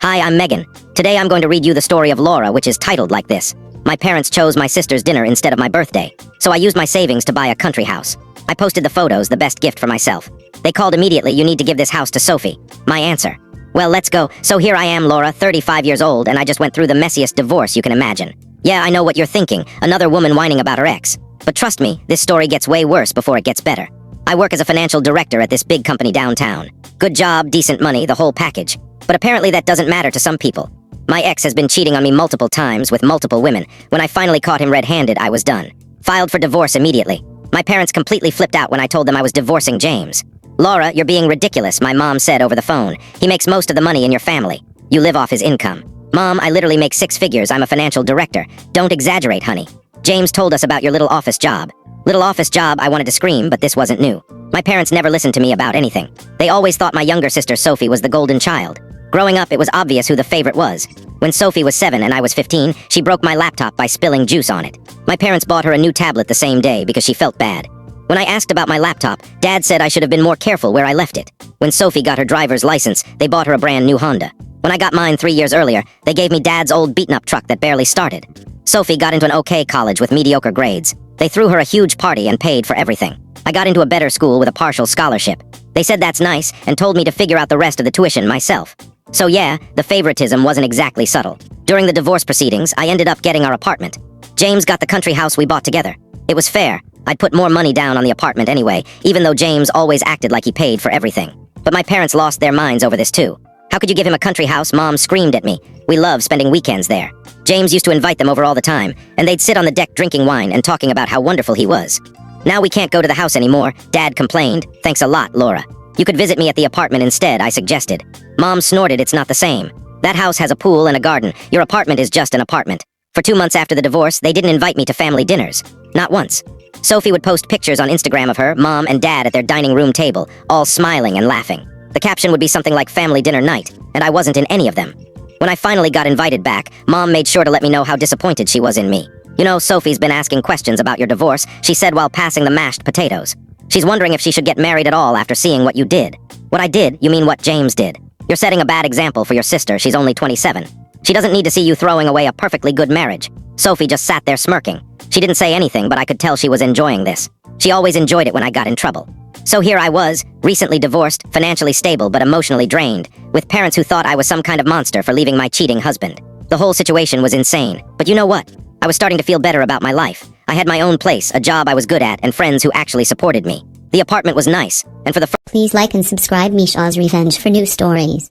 Hi, I'm Megan. Today I'm going to read you the story of Laura, which is titled like this. My parents chose my sister's dinner instead of my birthday, so I used my savings to buy a country house. I posted the photos, the best gift for myself. They called immediately, "You need to give this house to Sophie." My answer. Well, let's go. So here I am, Laura, 35 years old, and I just went through the messiest divorce you can imagine. Yeah, I know what you're thinking, another woman whining about her ex. But trust me, this story gets way worse before it gets better. I work as a financial director at this big company downtown. Good job, decent money, the whole package. But apparently that doesn't matter to some people. My ex has been cheating on me multiple times with multiple women. When I finally caught him red-handed, I was done. Filed for divorce immediately. My parents completely flipped out when I told them I was divorcing James. "Laura, you're being ridiculous," my mom said over the phone. "He makes most of the money in your family. You live off his income." "Mom, I literally make 6 figures. I'm a financial director. Don't exaggerate, honey. James told us about your little office job." Little office job, I wanted to scream, but this wasn't new. My parents never listened to me about anything. They always thought my younger sister Sophie was the golden child. Growing up, it was obvious who the favorite was. When Sophie was 7 and I was 15, she broke my laptop by spilling juice on it. My parents bought her a new tablet the same day because she felt bad. When I asked about my laptop, Dad said I should have been more careful where I left it. When Sophie got her driver's license, they bought her a brand new Honda. When I got mine 3 years earlier, they gave me Dad's old beaten-up truck that barely started. Sophie got into an okay college with mediocre grades. They threw her a huge party and paid for everything. I got into a better school with a partial scholarship. They said that's nice and told me to figure out the rest of the tuition myself. So yeah, the favoritism wasn't exactly subtle. During the divorce proceedings, I ended up getting our apartment. James got the country house we bought together. It was fair. I'd put more money down on the apartment anyway, even though James always acted like he paid for everything. But my parents lost their minds over this too. "How could you give him a country house?" Mom screamed at me. "We love spending weekends there." James used to invite them over all the time, and they'd sit on the deck drinking wine and talking about how wonderful he was. "Now we can't go to the house anymore," Dad complained. "Thanks a lot, Laura. You could visit me at the apartment instead," I suggested. Mom snorted, "It's not the same. That house has a pool and a garden. Your apartment is just an apartment." For 2 months after the divorce, they didn't invite me to family dinners. Not once. Sophie would post pictures on Instagram of her, Mom, and Dad at their dining room table, all smiling and laughing. The caption would be something like "family dinner night," and I wasn't in any of them. When I finally got invited back, Mom made sure to let me know how disappointed she was in me. "You know, Sophie's been asking questions about your divorce," she said while passing the mashed potatoes. "She's wondering if she should get married at all after seeing what you did." "What I did? You mean what James did? You're setting a bad example for your sister. She's only 27. She doesn't need to see you throwing away a perfectly good marriage." Sophie just sat there smirking. She didn't say anything, but I could tell she was enjoying this. She always enjoyed it when I got in trouble. So here I was, recently divorced, financially stable but emotionally drained, with parents who thought I was some kind of monster for leaving my cheating husband. The whole situation was insane. But you know what? I was starting to feel better about my life. I had my own place, a job I was good at, and friends who actually supported me. The apartment was nice, and for the Please like and subscribe Meesha's Revenge for new stories.